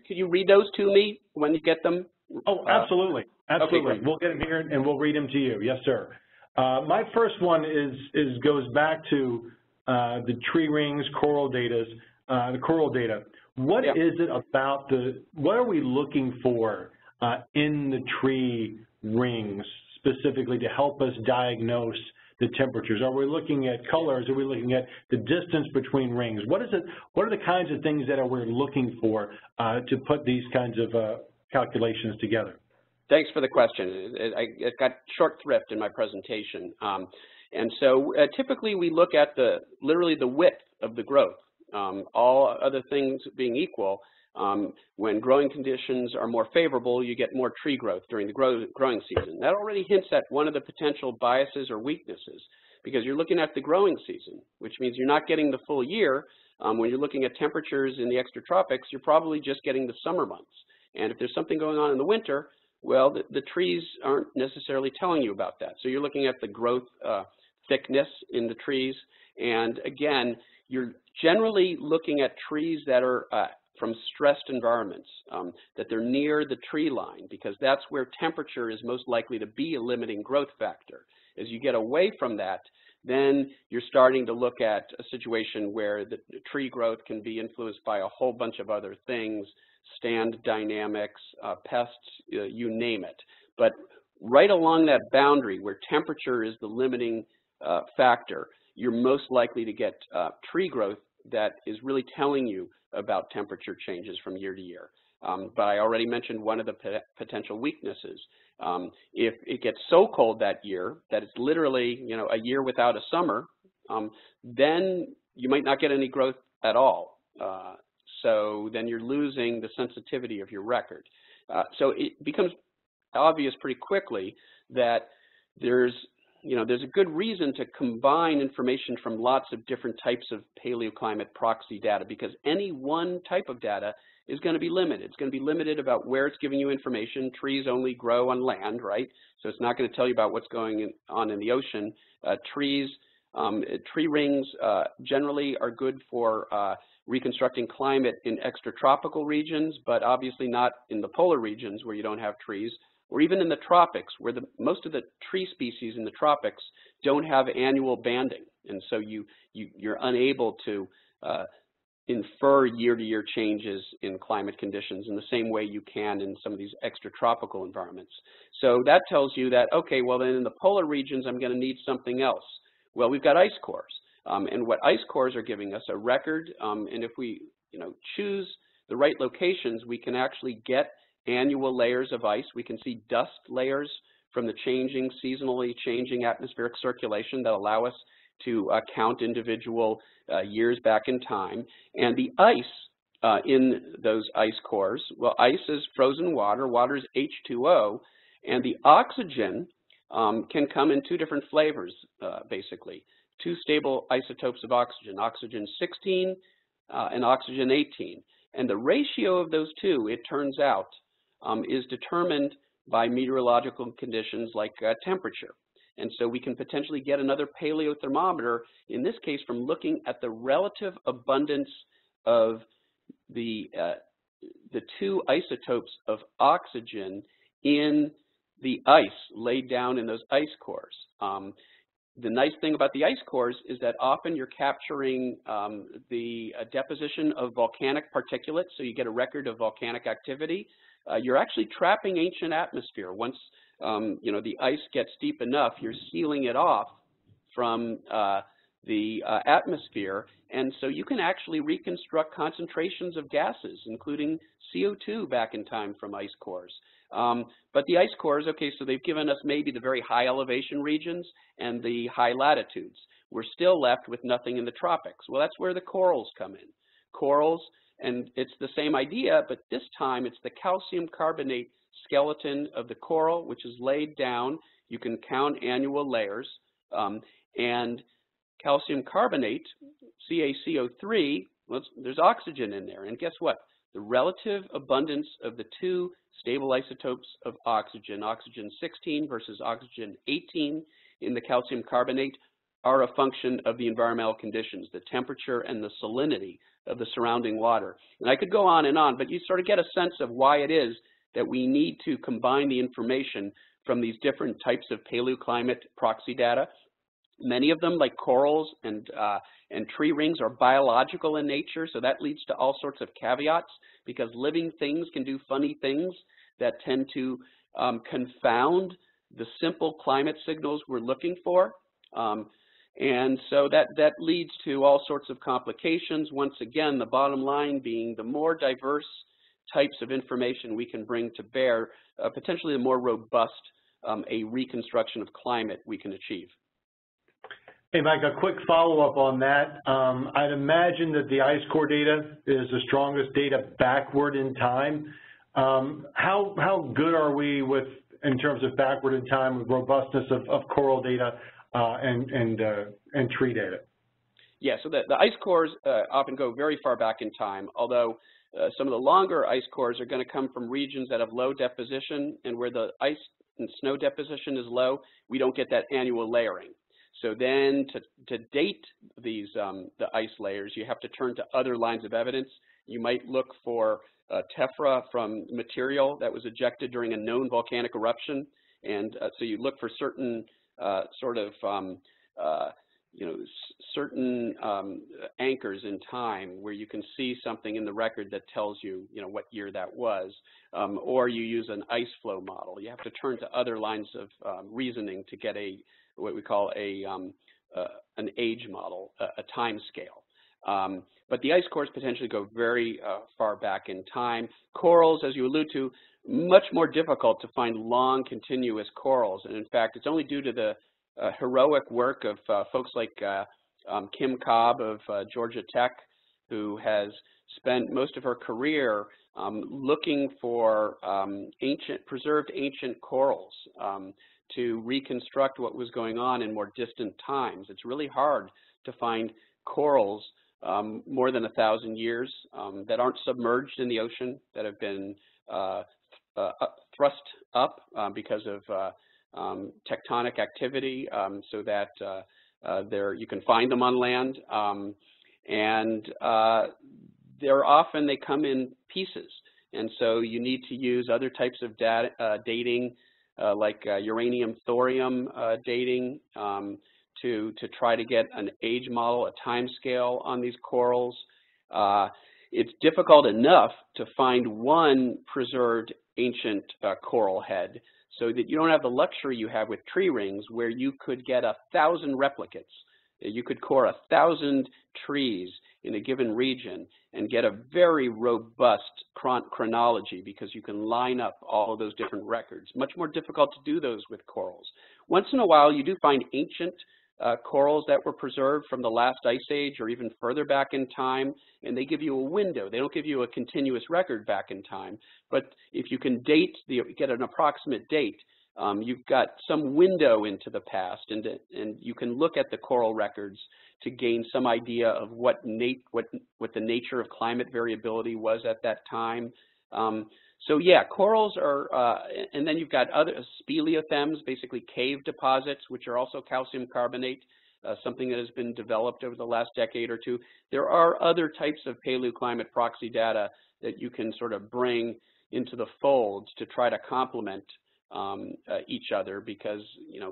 Could you read those to me when you get them? Oh, absolutely. Absolutely. Okay, we'll get them here, and we'll read them to you. Yes, sir. My first one goes back to the tree rings, coral data. The coral data. What is it about what are we looking for in the tree rings specifically to help us diagnose the temperatures? Are we looking at colors? Are we looking at the distance between rings? What are the kinds of things that we're looking for to put these kinds of calculations together? Thanks for the question. It got short thrift in my presentation. And so typically we look at literally the width of the growth. All other things being equal, when growing conditions are more favorable, you get more tree growth during the growing season. That already hints at one of the potential biases or weaknesses, because you're looking at the growing season, which means you're not getting the full year. When you're looking at temperatures in the extratropics, you're probably just getting the summer months. And if there's something going on in the winter, well, the trees aren't necessarily telling you about that. So you're looking at the growth thickness in the trees. And again, you're generally looking at trees that are from stressed environments, that they're near the tree line, because that's where temperature is most likely to be a limiting growth factor. As you get away from that, then you're starting to look at a situation where the tree growth can be influenced by a whole bunch of other things, stand dynamics, pests, you name it. But right along that boundary where temperature is the limiting factor, you're most likely to get tree growth that is really telling you about temperature changes from year to year. But I already mentioned one of the potential weaknesses. If it gets so cold that year that it's literally, a year without a summer, then you might not get any growth at all. So then you're losing the sensitivity of your record. So it becomes obvious pretty quickly that there's a good reason to combine information from lots of different types of paleoclimate proxy data, because any one type of data is going to be limited. It's going to be limited about where it's giving you information. Trees only grow on land, right? So it's not going to tell you about what's going on in the ocean. Tree rings generally are good for reconstructing climate in extratropical regions, but obviously not in the polar regions where you don't have trees, or even in the tropics, where most of the tree species in the tropics don't have annual banding. And so you're unable to infer year-to-year changes in climate conditions in the same way you can in some of these extratropical environments. So that tells you that, okay, well then in the polar regions I'm going to need something else. Well, we've got ice cores. And what ice cores are giving us a record, and if we choose the right locations, we can actually get annual layers of ice. We can see dust layers from the seasonally changing atmospheric circulation that allow us to count individual years back in time. And the ice in those ice cores, well, ice is frozen water, water is H2O, and the oxygen can come in two different flavors, basically. Two stable isotopes of oxygen, oxygen 16 and oxygen 18. And the ratio of those two, it turns out, is determined by meteorological conditions like temperature. And so we can potentially get another paleothermometer, in this case from looking at the relative abundance of the two isotopes of oxygen in the ice laid down in those ice cores. The nice thing about the ice cores is that often you're capturing the deposition of volcanic particulates, so you get a record of volcanic activity. You're actually trapping ancient atmosphere. Once the ice gets deep enough, you're sealing it off from the atmosphere, and so you can actually reconstruct concentrations of gases, including CO2 back in time from ice cores. But the ice cores, okay, so they've given us maybe the very high elevation regions and the high latitudes. We're still left with nothing in the tropics. Well, that's where the corals come in. Corals, and it's the same idea, but this time it's the calcium carbonate skeleton of the coral, which is laid down. You can count annual layers. And calcium carbonate, CaCO3, well, there's oxygen in there. And guess what? The relative abundance of the two stable isotopes of oxygen, oxygen 16 versus oxygen 18 in the calcium carbonate, are a function of the environmental conditions, the temperature and the salinity of the surrounding water. And I could go on, but you sort of get a sense of why it is that we need to combine the information from these different types of paleoclimate proxy data. Many of them, like corals and tree rings, are biological in nature, so that leads to all sorts of caveats, because living things can do funny things that tend to confound the simple climate signals we're looking for. And so that leads to all sorts of complications. Once again, the bottom line being the more diverse types of information we can bring to bear, potentially the more robust a reconstruction of climate we can achieve. Hey, Mike, a quick follow-up on that. I'd imagine that the ice core data is the strongest data backward in time. How good are we in terms of backward in time with robustness of coral data and tree data? Yeah, so the ice cores often go very far back in time, although some of the longer ice cores are going to come from regions that have low deposition, and where the ice and snow deposition is low, we don't get that annual layering. So then to date these the ice layers, you have to turn to other lines of evidence. You might look for tephra from material that was ejected during a known volcanic eruption, and so you look for certain certain anchors in time where you can see something in the record that tells you, what year that was, or you use an ice flow model. You have to turn to other lines of reasoning to get what we call an age model, a time scale. But the ice cores potentially go very far back in time. Corals, as you allude to, much more difficult to find long continuous corals. And in fact, it's only due to the heroic work of folks like Kim Cobb of Georgia Tech, who has spent most of her career looking for preserved ancient corals to reconstruct what was going on in more distant times. It's really hard to find corals more than 1,000 years that aren't submerged in the ocean, that have been thrust up because of tectonic activity, so that you can find them on land, and they come in pieces, and so you need to use other types of dating, like uranium thorium dating, to try to get an age model, a time scale on these corals. It's difficult enough to find one preserved ancient coral head, so that you don't have the luxury you have with tree rings, where you could get 1,000 replicates. You could core 1,000 trees in a given region and get a very robust chronology, because you can line up all of those different records. Much more difficult to do those with corals. Once in a while, you do find ancient corals that were preserved from the last ice age or even further back in time, and they give you a window. They don't give you a continuous record back in time, but if you can get an approximate date, you've got some window into the past, and you can look at the coral records to gain some idea of what the nature of climate variability was at that time. So yeah, corals are, and then you've got other speleothems, basically cave deposits, which are also calcium carbonate, something that has been developed over the last decade or two. There are other types of paleoclimate proxy data that you can sort of bring into the fold to try to complement each other, because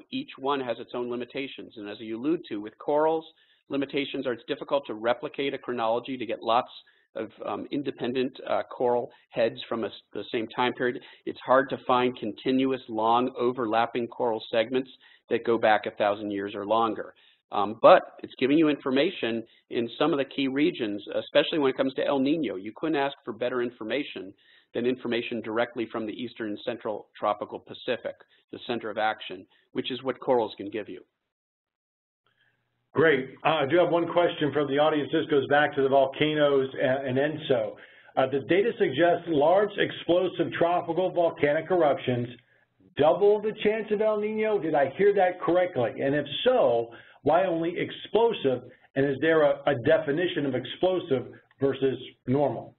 each one has its own limitations. And as you allude to, with corals, limitations are it's difficult to replicate a chronology to get lots of independent coral heads from the same time period. It's hard to find continuous, long, overlapping coral segments that go back 1,000 years or longer. But it's giving you information in some of the key regions, especially when it comes to El Nino. You couldn't ask for better information than information directly from the eastern and central tropical Pacific, the center of action, which is what corals can give you. Great. I do have one question from the audience. This goes back to the volcanoes and ENSO. Does data suggest large explosive tropical volcanic eruptions double the chance of El Nino? Did I hear that correctly? And if so, why only explosive? And is there a definition of explosive versus normal?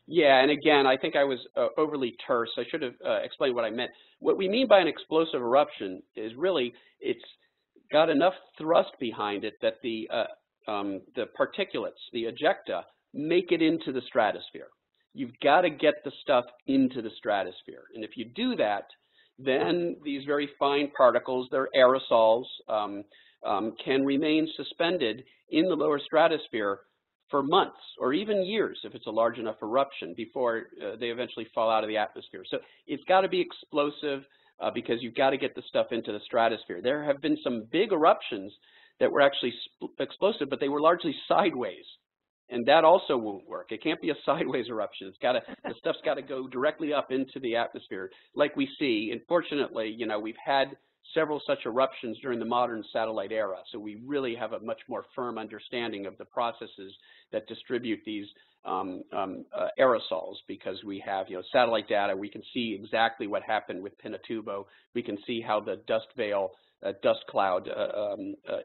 Yeah, and again, I think I was overly terse. I should have explained what I meant. What we mean by an explosive eruption is really it's got enough thrust behind it that the particulates, the ejecta, make it into the stratosphere. You've got to get the stuff into the stratosphere. And if you do that, then these very fine particles, they're aerosols, can remain suspended in the lower stratosphere for months or even years if it's a large enough eruption before they eventually fall out of the atmosphere. So it's got to be explosive. because you've got to get the stuff into the stratosphere. There have been some big eruptions that were actually explosive, but they were largely sideways. And that also won't work. It can't be a sideways eruption. It's got to, the stuff's got to go directly up into the atmosphere, like we see. And fortunately, you know, we've had several such eruptions during the modern satellite era. So we really have a much more firm understanding of the processes that distribute these aerosols, because we have, you know, satellite data. We can see exactly what happened with Pinatubo. We can see how the dust veil, dust cloud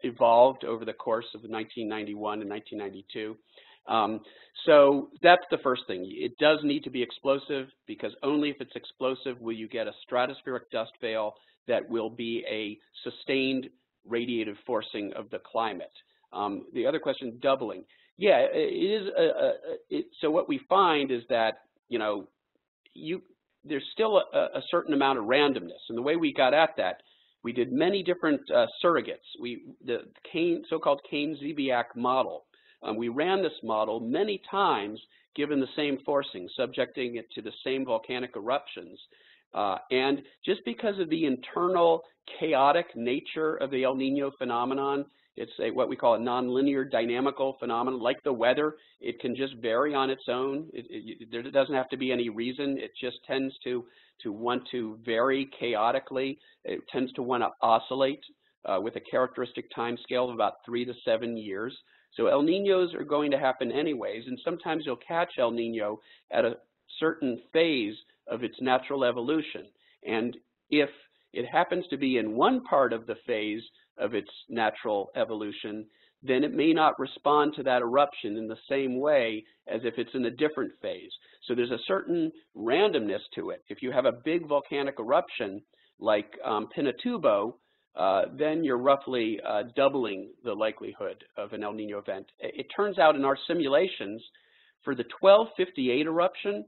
evolved over the course of 1991 and 1992. So that's the first thing. It does need to be explosive, because only if it's explosive will you get a stratospheric dust veil that will be a sustained radiative forcing of the climate. The other question, doubling. Yeah, it is. So what we find is that, you know, there's still a certain amount of randomness. And the way we got at that, we did many different surrogates. The so-called Kane-Zibiak model. We ran this model many times, given the same forcing, subjecting it to the same volcanic eruptions. And just because of the internal chaotic nature of the El Nino phenomenon, it's what we call a nonlinear dynamical phenomenon, like the weather. It can just vary on its own. There doesn't have to be any reason. It just tends to want to vary chaotically. It tends to want to oscillate with a characteristic time scale of about 3 to 7 years. So El Niños are going to happen anyways, and sometimes you'll catch El Nino at a certain phase of its natural evolution. And if it happens to be in one part of the phase of its natural evolution, then it may not respond to that eruption in the same way as if it's in a different phase. So there's a certain randomness to it. If you have a big volcanic eruption like Pinatubo, then you're roughly doubling the likelihood of an El Nino event. It turns out in our simulations, for the 1258 eruption,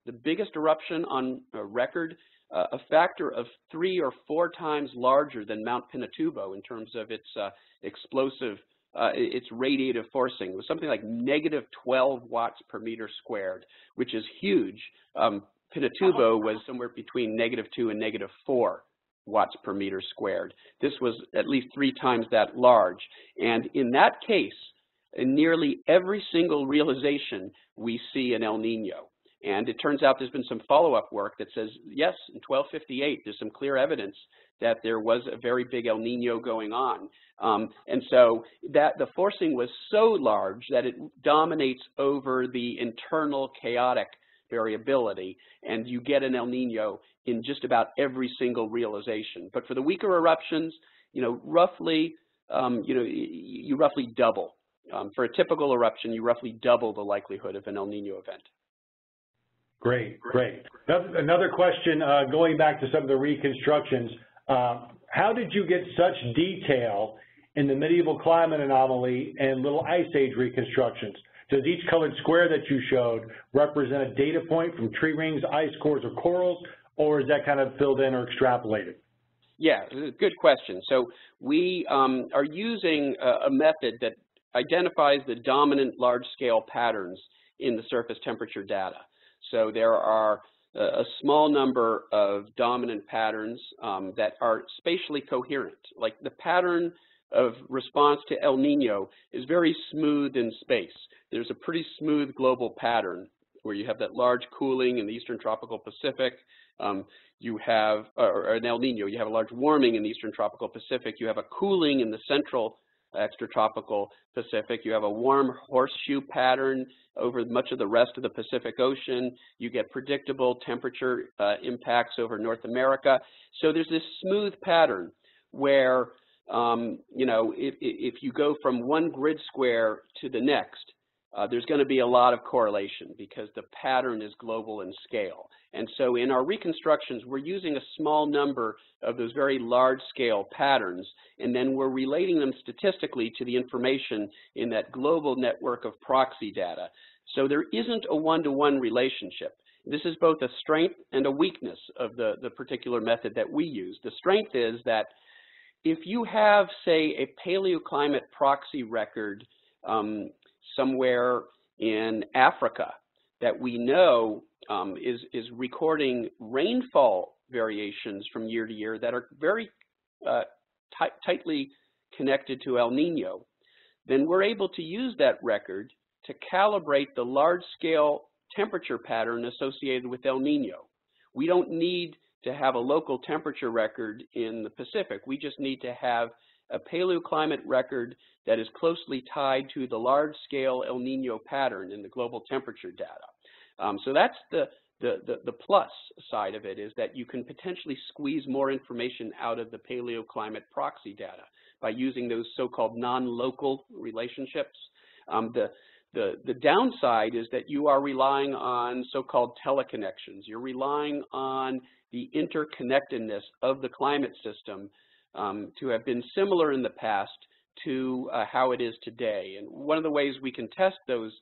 the biggest eruption on record, a factor of 3 or 4 times larger than Mount Pinatubo in terms of its explosive, its radiative forcing. It was something like -12 watts per meter squared, which is huge. Pinatubo was somewhere between -2 and -4 watts per meter squared. This was at least 3 times that large. And in that case, in nearly every single realization, we see an El Nino. And it turns out there's been some follow-up work that says, yes, in 1258, there's some clear evidence that there was a very big El Nino going on. And so that the forcing was so large that it dominates over the internal chaotic variability, and you get an El Nino in just about every single realization. But for the weaker eruptions, you know, roughly, you roughly double. For a typical eruption, you roughly double the likelihood of an El Nino event. Great, great. Another question, going back to some of the reconstructions, how did you get such detail in the medieval climate anomaly and little ice age reconstructions? Does each colored square that you showed represent a data point from tree rings, ice cores, or corals, or is that kind of filled in or extrapolated? Yeah, good question. So we are using a method that identifies the dominant large-scale patterns in the surface temperature data. So there are a small number of dominant patterns that are spatially coherent. Like the pattern of response to El Nino is very smooth in space. There's a pretty smooth global pattern where you have that large cooling in the eastern tropical Pacific. You have, or an El Nino, you have a large warming in the eastern tropical Pacific. You have a cooling in the central extratropical Pacific. You have a warm horseshoe pattern over much of the rest of the Pacific Ocean. You get predictable temperature impacts over North America. So there's this smooth pattern where, you know, if you go from one grid square to the next, there's going to be a lot of correlation because the pattern is global in scale. And so in our reconstructions, we're using a small number of those very large-scale patterns, and then we're relating them statistically to the information in that global network of proxy data. So there isn't a one-to-one relationship. This is both a strength and a weakness of the particular method that we use. The strength is that if you have, say, a paleoclimate proxy record somewhere in Africa that we know is recording rainfall variations from year to year that are very tightly connected to El Nino, then we're able to use that record to calibrate the large-scale temperature pattern associated with El Nino. We don't need to have a local temperature record in the Pacific. We just need to have a paleoclimate record that is closely tied to the large-scale El Nino pattern in the global temperature data. So that's the plus side of it, is that you can potentially squeeze more information out of the paleoclimate proxy data by using those so-called non-local relationships. The downside is that you are relying on so-called teleconnections. You're relying on the interconnectedness of the climate system to have been similar in the past to how it is today. And one of the ways we can test those,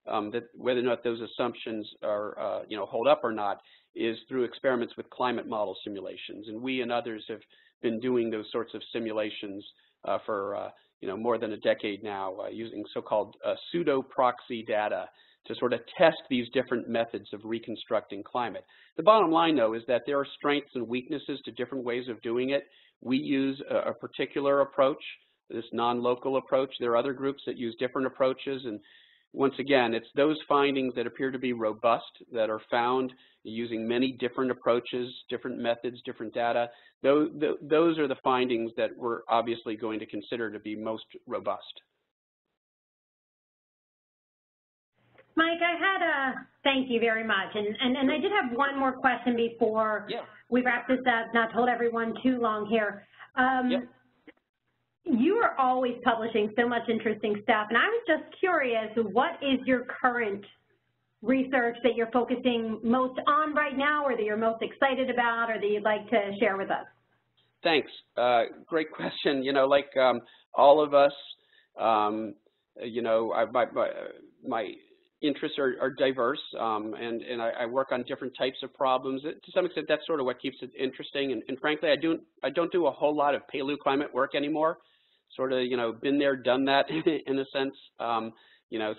whether or not those assumptions are, hold up or not, is through experiments with climate model simulations. And we and others have been doing those sorts of simulations for more than a decade now, using so-called pseudo-proxy data to sort of test these different methods of reconstructing climate. The bottom line, though, is that there are strengths and weaknesses to different ways of doing it. We use a particular approach, this non-local approach. There are other groups that use different approaches, and once again, it's those findings that appear to be robust, that are found using many different approaches, different methods, different data. Those are the findings that we're obviously going to consider to be most robust. Mike, thank you very much. And I did have one more question before we wrap this up, not to hold everyone too long here. You are always publishing so much interesting stuff, and I was just curious, what is your current research that you're focusing most on right now, or that you're most excited about, or that you'd like to share with us? Thanks. Great question. Like all of us, my interests are diverse, and I work on different types of problems. To some extent, that's sort of what keeps it interesting. And frankly, I don't do a whole lot of paleoclimate work anymore. Sort of, been there, done that in a sense.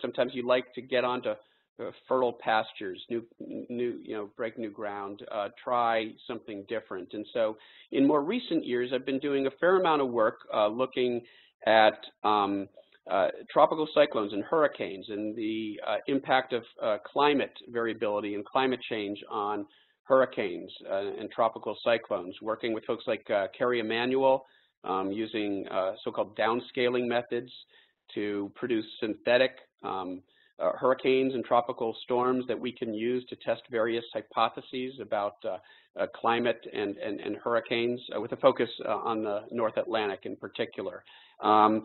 Sometimes you like to get onto fertile pastures, break new ground, try something different. And so in more recent years, I've been doing a fair amount of work looking at tropical cyclones and hurricanes and the impact of climate variability and climate change on hurricanes and tropical cyclones, working with folks like Kerry Emanuel, using so-called downscaling methods to produce synthetic hurricanes and tropical storms that we can use to test various hypotheses about climate and hurricanes, with a focus on the North Atlantic in particular. I'm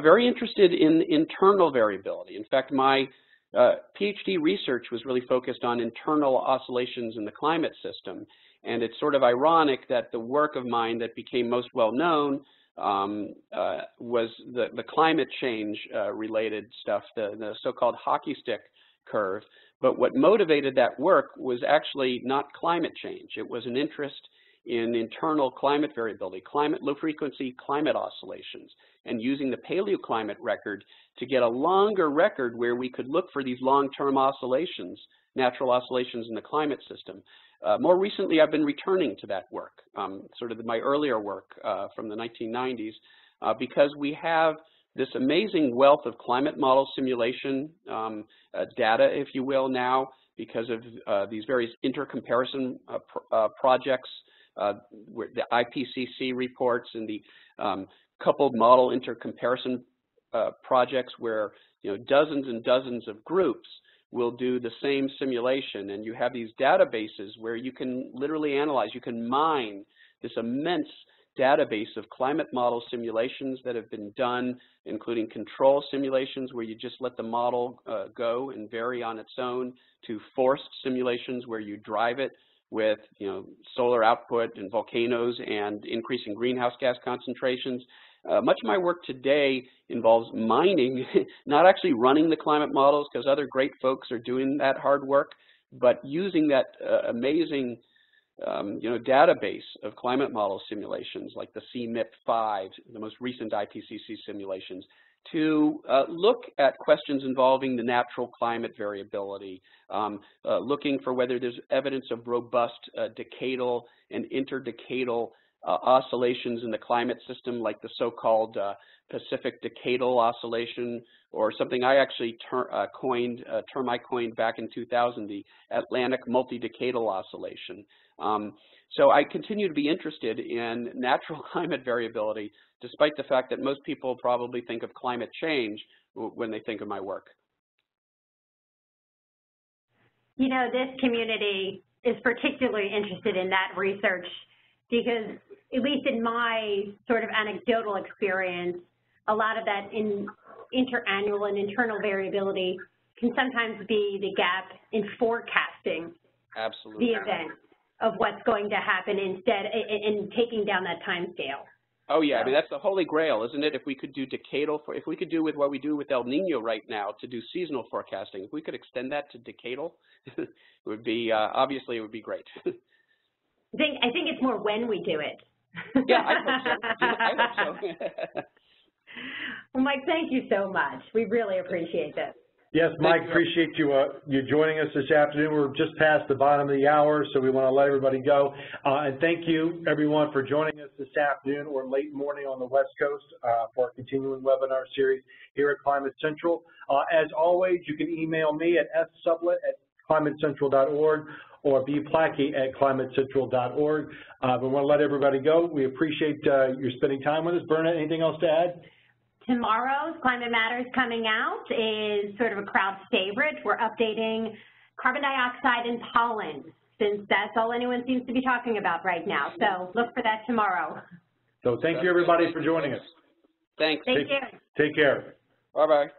very interested in internal variability. In fact, my PhD research was really focused on internal oscillations in the climate system. And it's sort of ironic that the work of mine that became most well known was the climate change related stuff, the so-called hockey stick curve. But what motivated that work was actually not climate change. It was an interest in internal climate variability, low frequency climate oscillations, and using the paleoclimate record to get a longer record where we could look for these long-term oscillations, natural oscillations in the climate system. More recently, I've been returning to that work, sort of my earlier work from the 1990s, because we have this amazing wealth of climate model simulation data, if you will, now, because of these various intercomparison projects, where the IPCC reports and the coupled model intercomparison projects, where dozens and dozens of groups will do the same simulation, and you have these databases where you can literally analyze, you can mine this immense database of climate model simulations that have been done, including control simulations where you just let the model go and vary on its own, to forced simulations where you drive it with solar output and volcanoes and increasing greenhouse gas concentrations. Much of my work today involves mining, not actually running the climate models, because other great folks are doing that hard work, but using that amazing database of climate model simulations like the CMIP5, the most recent IPCC simulations, to look at questions involving the natural climate variability, looking for whether there's evidence of robust decadal and interdecadal oscillations in the climate system, like the so-called Pacific Decadal Oscillation, or something I actually coined back in 2000, the Atlantic Multidecadal Oscillation. So I continue to be interested in natural climate variability, despite the fact that most people probably think of climate change when they think of my work. You know, this community is particularly interested in that research because, at least in my sort of anecdotal experience, a lot of that interannual and internal variability can sometimes be the gap in forecasting Absolutely. the event of what's going to happen instead, in taking down that time scale. Oh yeah, I mean that's the holy grail, isn't it? If we could do decadal, if we could do with what we do with El Nino right now to do seasonal forecasting, if we could extend that to decadal, it would be obviously it would be great. I think it's more when we do it. Yeah, I hope so. Yeah, I hope so. Well, Mike, thank you so much. We really appreciate this. Yes, Mike, appreciate you joining us this afternoon. We're just past the bottom of the hour, so we want to let everybody go. And thank you, everyone, for joining us this afternoon or late morning on the West Coast for our continuing webinar series here at Climate Central. As always, you can email me at ssublett@climatecentral.org or bplackey@climatecentral.org. We want to let everybody go. We appreciate your spending time with us. Bernadette, anything else to add? Tomorrow's Climate Matters coming out is sort of a crowd favorite. We're updating carbon dioxide and pollen, since that's all anyone seems to be talking about right now. So look for that tomorrow. So thank you, everybody, for joining us. Thanks. Thank you. Take care. Bye-bye.